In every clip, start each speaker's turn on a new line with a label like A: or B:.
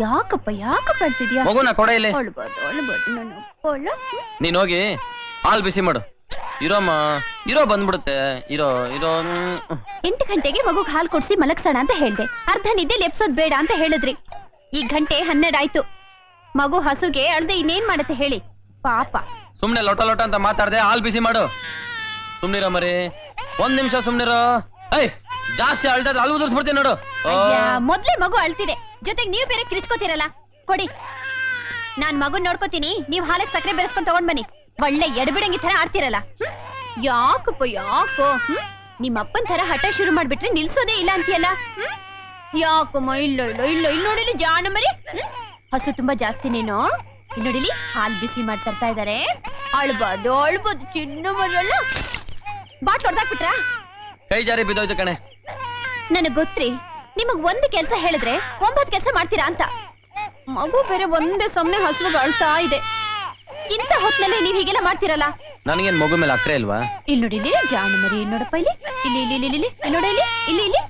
A: ಯಾಕಪ್ಪ ಯಾಕಪ್ಪ ಅಂತಿದ್ಯಾ?
B: ಮಗುನ ಕೊಡ ಇಲ್ಲಿ. ನೀನ್ ಹೋಗಿ ಹಾಲ್ ಬಿಸಿ ಮಾಡು. ಇರೋಮ್ಮ ಇರೋ ಬಂದ್ಬಿಡುತ್ತೆ. ಇರೋ ಇರೋ.
A: 8 ಗಂಟೆಗೆ ಮಗುಗ್ ಹಾಲ್ ಕೊಡ್ಸಿ ಮಲಗ್ಸೋಣ ಅಂತ ಹೇಳ್ದೆ. ಅರ್ಧ ನಿದ್ದೆ ಲೆಪ್ಸೋದ್ ಬೇಡ ಅಂತ ಹೇಳಿದ್ರಿ. ಈ ಗಂಟೆ 12 ಆಯ್ತು. ಮಗು ಹಸುಗೆ ಅಳ್ದೆ ಇನ್ನೇನ್ ಮಾಡತ್ತೆ ಹೇಳಿ ಪಾಪ.
B: ಸುಮ್ನೆ ಲೊಟ ಲೊಟ ಅಂತ ಮಾತಾಡ್ದೆ. ಹಾಲ್ ಬಿಸಿ ಮಾಡು. ಸುಮ್ನಿರೋ ಮರಿ, 1 ನಿಮಿಷ ಸುಮ್ನಿರೋ. ಐ ಜಾಸ್ತಿ ಅಳ್ದ ಅಲ್ಲಿ ಉದುರ್ಸ್ಬಿಡ್ತೀನಿ ನೋಡು.
A: ಮೊದ್ಲೇ ಮಗು ಅಳ್ತಿದೆ, ಜೊತೆಗೆ ನೀವ್ ಬೇರೆ ಕಿರ್ಚ್ಕೋತಿರಲ್ಲ. ಕೊಡಿ, ನಾನ್ ಮಗುನ್ ನೋಡ್ಕೋತೀನಿ, ನೀವ್ ಹಾಲಕ್ ಸಕ್ಕರೆ ಬೆರೆಸ್ಕೊಂಡ್ ತಗೊಂಡ್ ಬನ್ನಿ. ಒಳ್ಳೆ ಎಡಬಿಡಂಗಿ ತರ ಆಡ್ತಿರಲ್ಲ. ಯಾಕಪ್ಪ ಯಾಕೋ ನಿಮ್ಮ ಅಪ್ಪನ್ ತರ ಹಠ ಶುರು ಮಾಡ್ಬಿಟ್ರೆ ನಿಲ್ಸೋದೇ ಇಲ್ಲ ಅಂತೀಯಲ್ಲ. ಯಾಕಮ್ಮ? ಇಲ್ಲ ಇಲ್ಲ ಇಲ್ಲ ಇಲ್ಲಿ ನೋಡಿಲಿ ಜಾಣ ಮರಿ. ಹಸು ತುಂಬಾ ಜಾಸ್ತಿ ನೀನು. ಇಲ್ಲಿ ನೋಡಿಲಿ ಹಾಲ್ ಬಿಸಿ ಮಾಡ್ತಾ ಇದಾರೆ. ಅಳ್ಬಾರ್ದು ಅಳ್ಬಾರ್ದು ಚಿನ್ನ ಮರಲ್ಲ. ಬಾಟ್ಲ್ ಹೊಡ್ದಾಕ್ಬಿಟ್ರಾ?
B: ಕೈ ಜಾರಿ ಬಿದ್ದೋಯ್ತು ಕಣೆ.
A: ನನಗ್ ಗೊತ್ತ್ರಿ, ನಿಮಗ್ ಒಂದ್ ಕೆಲ್ಸ ಹೇಳಿದ್ರೆ 9 ಕೆಲ್ಸ ಮಾಡ್ತೀರಾ ಅಂತ. ಮಗು ಬೇರೆ ಒಂದೇ ಸಮನೆ ಹಸುವಾಗ ಅಳ್ತಾ ಇದೆ. ಇಂತ ಹೊತ್ನಲ್ಲಿ ನೀವ್ ಹೀಗೆಲ್ಲ ಮಾಡ್ತೀರಲ್ಲ.
B: ನನಗೇನ್ ಮಗು ಮೇಲೆ ಅಕ್ರೆ ಇಲ್ವಾ?
A: ಇಲ್ಲಿ ನೋಡಿ ಇಲ್ಲಿ ಜಾಣ ಮರಿ ನೋಡಪ್ಪ. ಇಲ್ಲಿ ಇಲ್ಲಿ ಇಲ್ಲಿ ಇಲ್ಲಿ ಇಲ್ಲಿ ಇಲ್ಲಿ ನೋಡಿ ಇಲ್ಲಿ ಇಲ್ಲಿ ಇಲ್ಲಿ.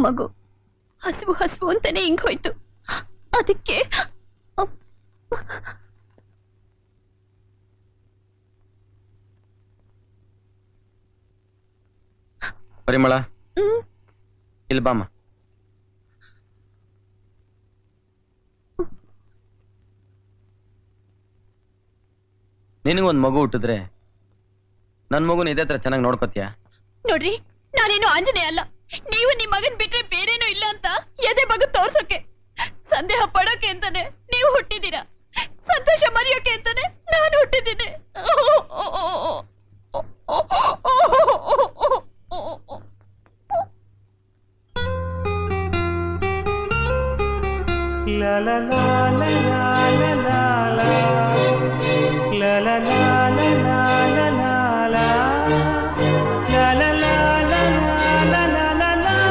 A: ಮಗು ಹಸುವು ಹಸುವು ಅಂತಾನೆ ಹಿಂಗ್ ಹೋಯ್ತು. ಅದಕ್ಕೆ
B: ಪರಿಮಳ ಇಲ್ಲಿ ಬಾಮ್ಮ. ನಿನಗೊಂದ್ ಮಗು ಹುಟ್ಟಿದ್ರೆ ನನ್ ಮಗುನ ಇದೇ ತರ ಚೆನ್ನಾಗಿ ನೋಡ್ಕೋತೀಯ?
A: ನೋಡ್ರಿ, ನಾನೇನು ಆಂಜನೇಯ ಅಲ್ಲ. ನೀವು ನಿಮ್ ಮಗನ್ ಬಿಟ್ರೆ ಬೇರೇನೂ ಇಲ್ಲ ಅಂತ ಎದೆ ಮಗನ್ ತೋರ್ಸೋಕೆ, ಸಂದೇಹ ಪಡೋಕೆ ಅಂತಾನೆ ನೀವು ಹುಟ್ಟಿದೀರಾ. ಸಂತೋಷ ಮರೆಯೋಕೆ ಅಂತಾನೆ ನಾನು ಹುಟ್ಟಿದ್ದೀನಿ.
C: la la la la la la la la la la la la la la la la la la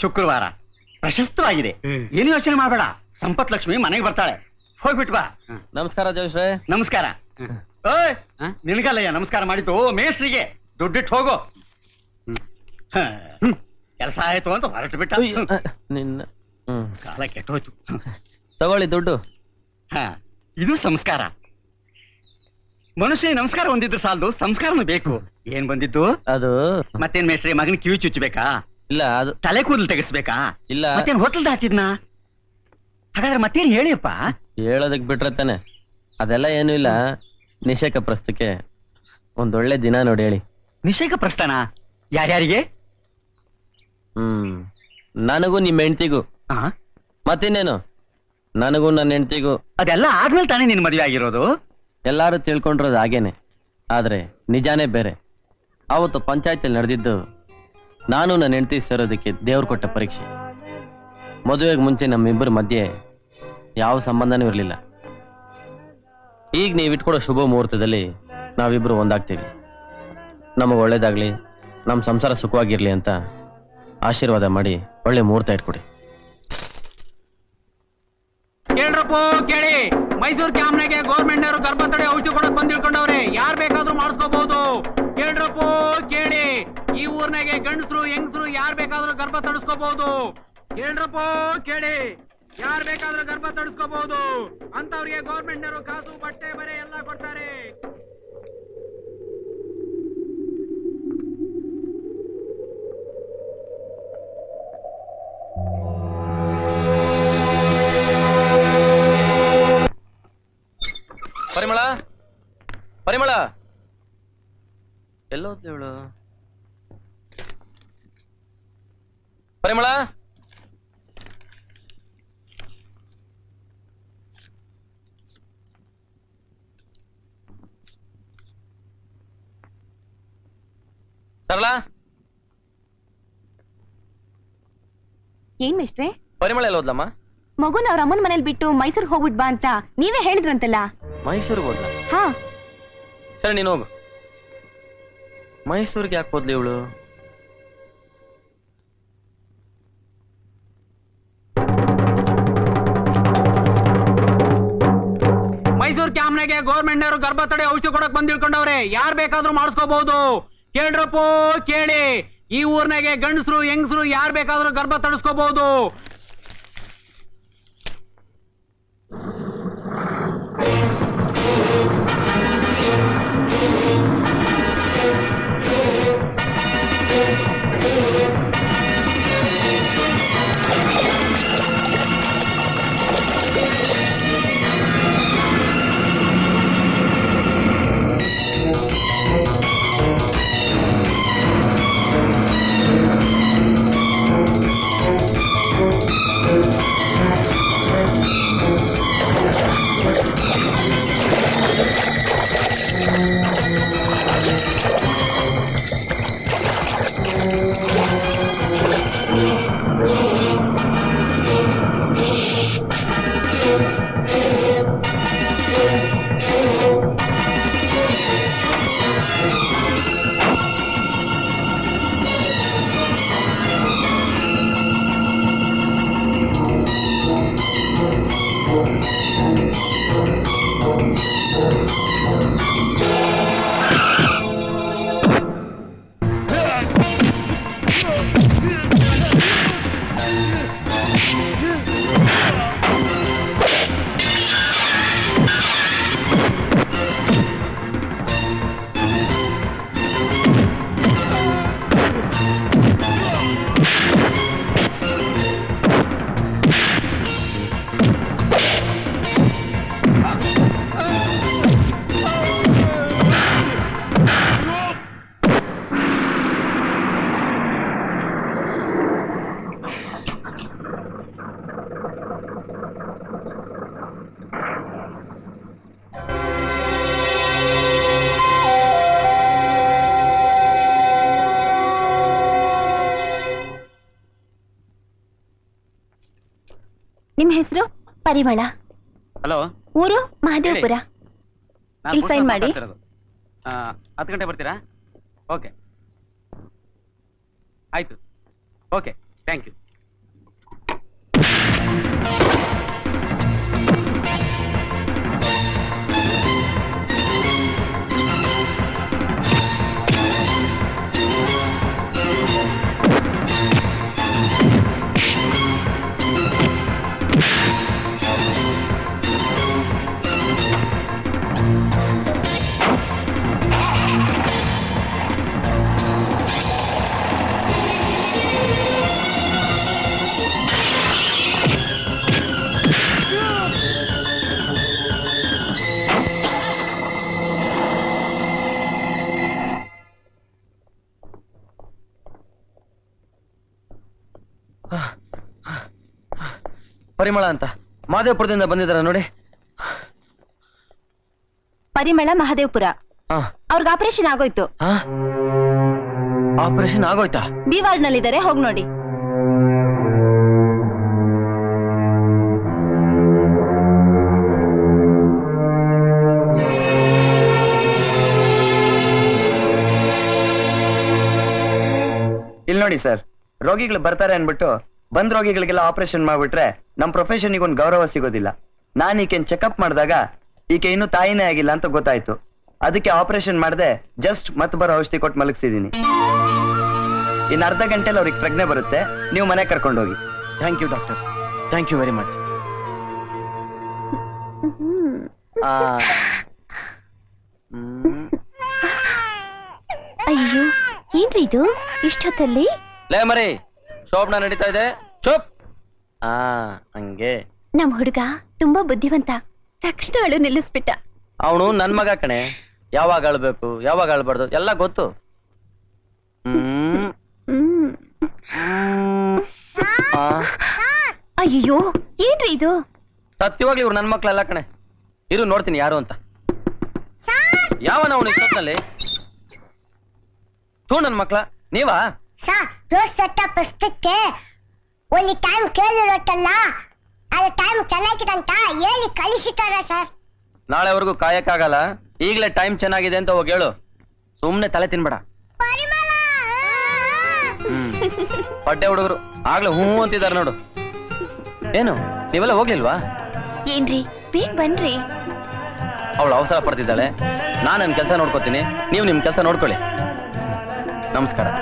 D: ಶುಕ್ರವಾರ ಪ್ರಶಸ್ತವಾಗಿದೆ. ಏನು ಯೋಚನೆ ಮಾಡಬೇಡ, ಸಂಪತ್ ಲಕ್ಷ್ಮಿ ಮನೆಗೆ ಬರ್ತಾಳೆ. ಹೋಗ್ಬಿಟ್ ಬಾ.
B: ನಮಸ್ಕಾರ ಜೋಶ್ರೇ.
D: ನಮಸ್ಕಾರ. ಓಯ್ ನಿನಗಲ್ಲಯ್ಯ ನಮಸ್ಕಾರ ಮಾಡಿದ್ದು, ಮೇಷ್ಟ್ರಿಗೆ ದುಡ್ಡಿಟ್ಟು ಹೋಗೋ. ಕೆಲಸ ಆಯ್ತು ಅಂತ ಹೊರಟು ಬಿಟ್ಟ.
B: ನಿನ್ನ
D: ಕಾಲ ಕೆಟ್ಟೋಯ್ತು.
B: ತಗೊಳ್ಳಿ ದುಡ್ಡು.
D: ಇದು ಸಂಸ್ಕಾರ. ಮನುಷ್ಯ ನಮಸ್ಕಾರ ಹೊಂದಿದ್ರು ಸಾಲದು, ಸಂಸ್ಕಾರನೂ ಬೇಕು. ಏನ್ ಬಂದಿದ್ದು
B: ಅದು?
D: ಮತ್ತೇನ್ ಮೇಷ್ಟ್ರಿ, ಮಗನ ಕಿವಿ ಚುಚ್ಚಬೇಕಾ?
B: ಇಲ್ಲ. ಅದು
D: ತಲೆ ಕೂದಲು ತೆಗಿಸ್ಬೇಕಾ?
B: ಇಲ್ಲ.
D: ಮತ್ತೇನ್ ಹೋಟೆಲ್ ದಾಟಿದ್ನ? ಹಾಗಾದ್ರೆ ಮತ್ತೇನ್ ಹೇಳಿಯಪ್ಪ?
B: ಹೇಳೋದಕ್ ಬಿಟ್ರೆ ತಾನೆ. ಅದೆಲ್ಲ ಏನು ಇಲ್ಲ. ನಿಷೇಕ ಪ್ರಸ್ತಕ್ಕೆ ಒಂದೊಳ್ಳೆ ದಿನ ನೋಡಿ ಹೇಳಿ.
D: ನಿಷೇಕ ಪ್ರಸ್ಥಾನ ಯಾರ್ಯಾರಿಗೆ?
B: ನನಗೂ ನಿಮ್ಮ ಹೆಂಡತಿಗೂ. ಮತ್ತಿನ್ನೇನು, ನನಗೂ ನನ್ನ ಹೆಂಡತಿಗೂ.
D: ಅದೆಲ್ಲ ಆದ್ಮೇಲೆ ತಾನೇ ನಿನ್ ಮದುವೆ ಆಗಿರೋದು?
B: ಎಲ್ಲಾರು ತಿಳ್ಕೊಂಡಿರೋದು ಹಾಗೇನೆ, ಆದ್ರೆ ನಿಜಾನೇ ಬೇರೆ. ಅವತ್ತು ಪಂಚಾಯತಿಯಲ್ಲಿ ನಡೆದಿದ್ದು ನಾನು ನನ್ನ ಹೆಂಡತಿ ಸೇರೋದಕ್ಕೆ ದೇವ್ರು ಕೊಟ್ಟ ಪರೀಕ್ಷೆ. ಮದುವೆಗೆ ಮುಂಚೆ ನಮ್ಮಿಬ್ಬರ ಮಧ್ಯೆ ಯಾವ ಸಂಬಂಧನೂ ಇರಲಿಲ್ಲ. ಈಗ ನೀವು ಇಟ್ಕೊಡೋ ಶುಭ ಮುಹೂರ್ತದಲ್ಲಿ ನಾವಿಬ್ರು ಒಂದಾಗ್ತೀವಿ. ನಮಗೆ ಒಳ್ಳೇದಾಗ್ಲಿ, ನಮ್ಮ ಸಂಸಾರ ಸುಖವಾಗಿರ್ಲಿ ಅಂತ ಆಶೀರ್ವಾದ ಮಾಡಿ ಒಳ್ಳೆ ಮುಹೂರ್ತ ಇಟ್ಕೊಡಿ.
E: ಕೇಳ್ರಪ್ಪೋ ಕೇಳಿ, ಮೈಸೂರು ಕ್ಯಾಮ್ನಾಗೆ ಗೌರ್ಮೆಂಟ್ ನವರು ಗರ್ಭತಡೆ ಔಷಧಿ ಕೊಡಕ್ ಬಂದ್ ತಿಳ್ಕೊಂಡವ್ರೆ. ಯಾರ್ ಬೇಕಾದ್ರೂ ಮಾಡಿಸ್ಕೋಬಹುದು. ಕೇಳ್ರಪ್ಪೋ ಕೇಳಿ, ಈ ಊರ್ನಾಗೆ ಗಂಡಸರು ಹೆಂಗಸರು ಯಾರ್ ಬೇಕಾದ್ರೂ ಗರ್ಭ ತಡಿಸ್ಕೋಬಹುದು. ಕೇಳ್ರಪ್ಪೋ ಕೇಳಿ, ಯಾರ್ ಬೇಕಾದ್ರೂ ಗರ್ಭ ತಡಿಸ್ಕೋಬಹುದು. ಅಂತವ್ರಿಗೆ ಗೌರ್ಮೆಂಟ್ ನವರು ಕಾಸು ಬಟ್ಟೆ ಬರೆ ಎಲ್ಲ ಕೊಡ್ತಾರೆ.
B: ಪರಿಮಳ, ಪರಿಮಳ ಎಲ್ಲೋದ್ಲೆ? ಇವಳು ಪರಿಮಳ ಸರಳಾ
F: ಏನ್ ಮಿಸ್ಟ್ರೆ
B: ಪರಿಮಳ ಎಲ್ಲ ಹೋದ್ಲಮ್ಮ?
F: ಮಗುನ ಅವ್ರ ಅಮ್ಮನ ಮನೇಲಿ ಬಿಟ್ಟು ಮೈಸೂರಿಗೆ ಹೋಗ್ಬಿಟ್ ಬಾ ಅಂತ ನೀವೇ ಹೇಳಿದ್ರಂತಲ್ಲ.
B: ಮೈಸೂರಿಗೆ ಹೋದ್ಲ?
F: ಹಾ
B: ಸರಿ ನೀನು ಹೋಗು. ಮೈಸೂರಿಗೆ ಯಾಕೆ ಹೋದ್ಲಿ ಇವಳು?
E: ಮೈಸೂರು ಕ್ಯಾಮ್ನೆಗೆ ಗೌರ್ಮೆಂಟ್ ನವರು ಗರ್ಭ ತಡೆ ಔಷಧಿ ಕೊಡಕ್ ಬಂದ್ ಇಳ್ಕೊಂಡವ್ರೆ. ಯಾರ್ ಬೇಕಾದ್ರೂ ಮಾಡಿಸ್ಕೋಬಹುದು. ಕೇಳ್ರಪ್ಪೋ ಕೇಳಿ, ಈ ಊರ್ನಾಗೆ ಗಂಡಸರು ಹೆಂಗಸರು ಯಾರ್ ಬೇಕಾದ್ರೂ ಗರ್ಭ ತಡಿಸ್ಕೋಬಹುದು.
F: ನಿಮ್ ಹೆಸರು? ಪರಿಮಳ.
E: ಹಲೋ,
F: ಊರು? ಮಹದೇವಪುರ. ಇಲ್ಲಿ ಸೈನ್ ಮಾಡಿ.
E: 10 ಗಂಟೆ ಬರ್ತೀರಾ? ಓಕೆ, ಆಯ್ತು. Okay, thank you.
B: ಪರಿಮಳ ಅಂತ ಮಹದೇವಪುರದಿಂದ ಬಂದಿದ್ದಾರ ನೋಡಿ.
F: ಪರಿಮಳ, ಮಹದೇವಪುರ. ಅವ್ರಿಗೆ ಆಪರೇಷನ್ ಆಗೋಯ್ತು.
B: ಆಪರೇಷನ್ ಆಗೋಯ್ತಾ?
F: ಬಿ ವಾರ್ಡ್ ನಲ್ಲಿದ್ದಾರೆ, ಹೋಗ್ ನೋಡಿ.
D: ಇಲ್ಲಿ ನೋಡಿ ಸರ್, ರೋಗಿಗಳು ಬರ್ತಾರೆ ಅನ್ಬಿಟ್ಟು ಬಂದ್ ರೋಗಿಗಳಿಗೆಲ್ಲ ಆಪರೇಷನ್ ಮಾಡ್ಬಿಟ್ರೆ ನಮ್ ಪ್ರೊಫೆಷನ್ಗೆ ಒಂದು ಗೌರವ ಸಿಗೋದಿಲ್ಲ. ನಾನ್ ಈಕೆನ್ ಚೆಕ್ಅಪ್ ಮಾಡಿದಾಗ ಈಕೆ ಇನ್ನೂ ತಾಯಿನೇ ಆಗಿಲ್ಲ ಅಂತ ಗೊತ್ತಾಯ್ತು. ಅದಕ್ಕೆ ಆಪರೇಷನ್ ಮಾಡದೆ ಜಸ್ಟ್ ಮತ್ತೆ ಬರೋ ಔಷಧಿ ಕೊಟ್ಟು ಮಲಗಿಸಿದೀನಿ. ಇನ್ನು ಅರ್ಧ ಗಂಟೆಲಿ ಅವ್ರಿಗೆ ಪ್ರಜ್ಞೆ ಬರುತ್ತೆ, ನೀವು ಮನೆ ಕರ್ಕೊಂಡೋಗಿ.
B: Thank you doctor, thank you very much.
F: ಅಯ್ಯೋ, ಏನ್ರಿ ಇದು ಇಷ್ಟೊತ್ತಲ್ಲಿ?
B: ಲೇ ಮರಿ, ಶೋಭನ ನಡೀತಾ ಇದೆ, ಚುಪ್. ಹಂಗೆ
F: ನಮ್ ಹುಡುಗ ತುಂಬಾ ಬುದ್ಧಿವಂತ, ತಕ್ಷಣ ಅಳು ನಿಲ್ಲಿಸ್ಬಿಟ್ಟ.
B: ಅವನು ನನ್ ಮಗ ಕಣೆ. ಯಾವಾಗ ಅಳ್ಬೇಕು, ಯಾವಾಗ ಅಳ್ಬಾರ್ದು ಎಲ್ಲ ಗೊತ್ತು.
A: ಅಯ್ಯೋ ಏನ್ರಿ ಇದು?
B: ಸತ್ಯವಾಗ್ಲಿ ಇವ್ರು ನನ್ ಮಕ್ಳಲ್ಲ ಕಣೆ. ಇರು ನೋಡ್ತೀನಿ ಯಾರು ಅಂತ. ಯಾವನ ಅವನು ಇಷ್ಟೊತ್ತಲ್ಲಿ? ಥೂ ನನ್ ಮಕ್ಳ ನೀವಾ?
G: సార్ రోజు సెటప్ పుస్తಕ್ಕೆ ಒಂದು ಟೈಮ್ ಕೇಳಿರುತ್ತಲ್ಲ ಅದು ಟೈಮ್ ಚೆನ್ನಾಗಿದಂತ ಹೇಳಿ ಕಳಿಸಿದ್ದಾರೆ ಸರ್.
B: ನಾಳೆವರೆಗೂ ಕಾಯಕ್ಕಾಗಲ್ಲ, ಈಗಲೇ ಟೈಮ್ ಚೆನ್ನಾಗಿದೆ ಅಂತ ಹೋಗಿ ಹೇಳು. ಸುಮ್ನೆ ತಲೆ ತಿನ್ಬೇಡ.
G: ಪರಿಮಳ
B: ಪಡ್ಡೆ ಹುಡುಗರು ಆಗ್ಲೇ ಹೂ ಅಂತಿದಾರೆ ನೋಡು. ಏನು ನೀವೆಲ್ಲ ಹೋಗ್ಲಿಲ್ವಾ?
A: ಏನ್ರಿ ಬೇಗ ಬನ್ರಿ.
B: ಅವಳು ಅವಸರ ಪಡ್ತಿದ್ದಾಳೆ, ನಾನು ನನ್ನ ಕೆಲಸ ನೋಡ್ಕೋತೀನಿ, ನೀವು ನಿಮ್ ಕೆಲಸ ನೋಡ್ಕೊಳ್ಳಿ. ನಮಸ್ಕಾರ.